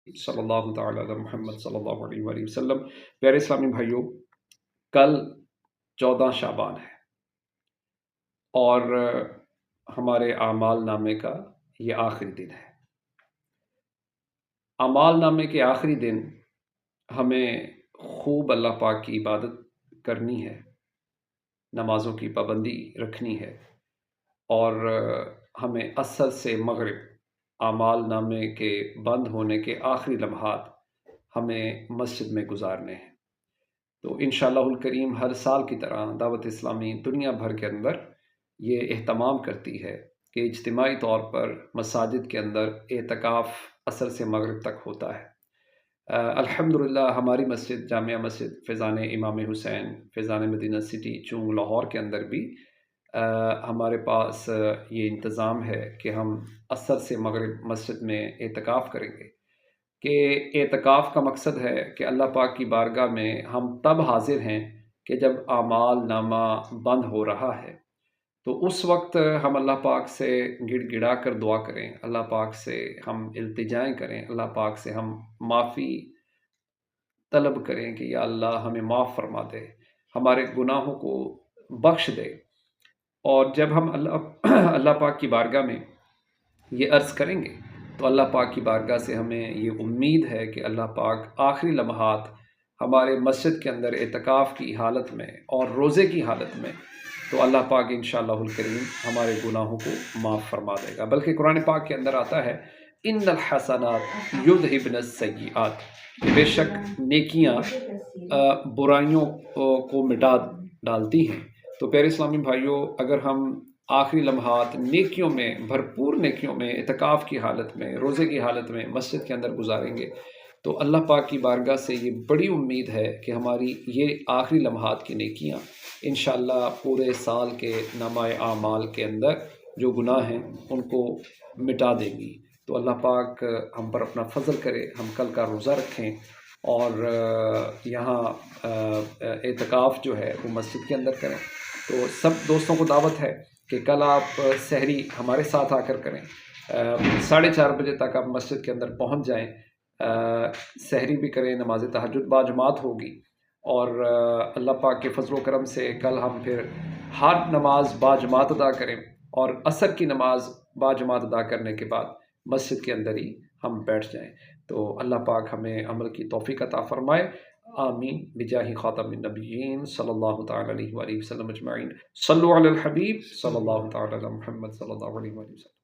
صلی اللہ تعالی علی محمد صلی اللہ علیہ وآلہ وسلم۔ پیارے اسلامی بھائیوں، کل 14 شعبان ہے اور ہمارے اعمال نامے کا یہ آخری دن ہے۔ اعمال نامے کے آخری دن ہمیں خوب اللہ پاک کی عبادت کرنی ہے، نمازوں کی پابندی رکھنی ہے، اور ہمیں عصر سے مغرب اعمال نامے کے بند ہونے کے آخری لمحات ہمیں مسجد میں گزارنے ہیں۔ تو انشاءاللہ الکریم ہر سال کی طرح دعوت اسلامی دنیا بھر کے اندر یہ اہتمام کرتی ہے کہ اجتماعی طور پر مساجد کے اندر اعتکاف عصر سے مغرب تک ہوتا ہے۔ الحمدللہ ہماری مسجد جامعہ مسجد فیضان امام حسین فیضان مدینہ سٹی چونگ لاہور کے اندر بھی ہمارے پاس یہ انتظام ہے کہ ہم عصر سے مغرب مسجد میں اعتکاف کریں گے، کہ اعتکاف کا مقصد ہے کہ اللہ پاک کی بارگاہ میں ہم تب حاضر ہیں کہ جب اعمال نامہ بند ہو رہا ہے، تو اس وقت ہم اللہ پاک سے گڑ گڑا کر دعا کریں، اللہ پاک سے ہم التجائیں کریں، اللہ پاک سے ہم معافی طلب کریں کہ یا اللہ ہمیں معاف فرما دے، ہمارے گناہوں کو بخش دے۔ اور جب ہم اللہ پاک کی بارگاہ میں یہ عرض کریں گے تو اللہ پاک کی بارگاہ سے ہمیں یہ امید ہے کہ اللہ پاک آخری لمحات ہمارے مسجد کے اندر اعتکاف کی حالت میں اور روزے کی حالت میں، تو اللہ پاک انشاءاللہ الکریم ہمارے گناہوں کو معاف فرما دے گا۔ بلکہ قرآن پاک کے اندر آتا ہے ان الحسنات یذہبن السیئات، کہ بے شک نیکیاں برائیوں کو مٹا ڈالتی ہیں۔ تو پیارے اسلامی بھائیوں، اگر ہم آخری لمحات نیکیوں میں، بھرپور نیکیوں میں، اعتکاف کی حالت میں، روزے کی حالت میں مسجد کے اندر گزاریں گے تو اللہ پاک کی بارگاہ سے یہ بڑی امید ہے کہ ہماری یہ آخری لمحات کی نیکیاں انشاءاللہ پورے سال کے نامہ اعمال کے اندر جو گناہ ہیں ان کو مٹا دیں گی۔ تو اللہ پاک ہم پر اپنا فضل کرے، ہم کل کا روزہ رکھیں اور یہاں اعتکاف جو ہے وہ مسجد کے اندر کریں۔ تو سب دوستوں کو دعوت ہے کہ کل آپ سحری ہمارے ساتھ آ کر کریں، 4:30 بجے تک آپ مسجد کے اندر پہنچ جائیں، سحری بھی کریں، نماز تہجد باجماعت ہوگی، اور اللہ پاک کے فضل و کرم سے کل ہم پھر ہر نماز باجماعت ادا کریں، اور عصر کی نماز باجماعت ادا کرنے کے بعد مسجد کے اندر ہی ہم بیٹھ جائیں۔ تو اللہ پاک ہمیں عمل کی توفیق عطا فرمائے، آمین بجاہ خاتم النبیین صلی اللہ تعالی علیہ وآلہ وسلم اجمعین۔ صلو علی الحبیب صلی اللہ تعالی علی محمد صلی اللہ علیہ وآلہ وسلم۔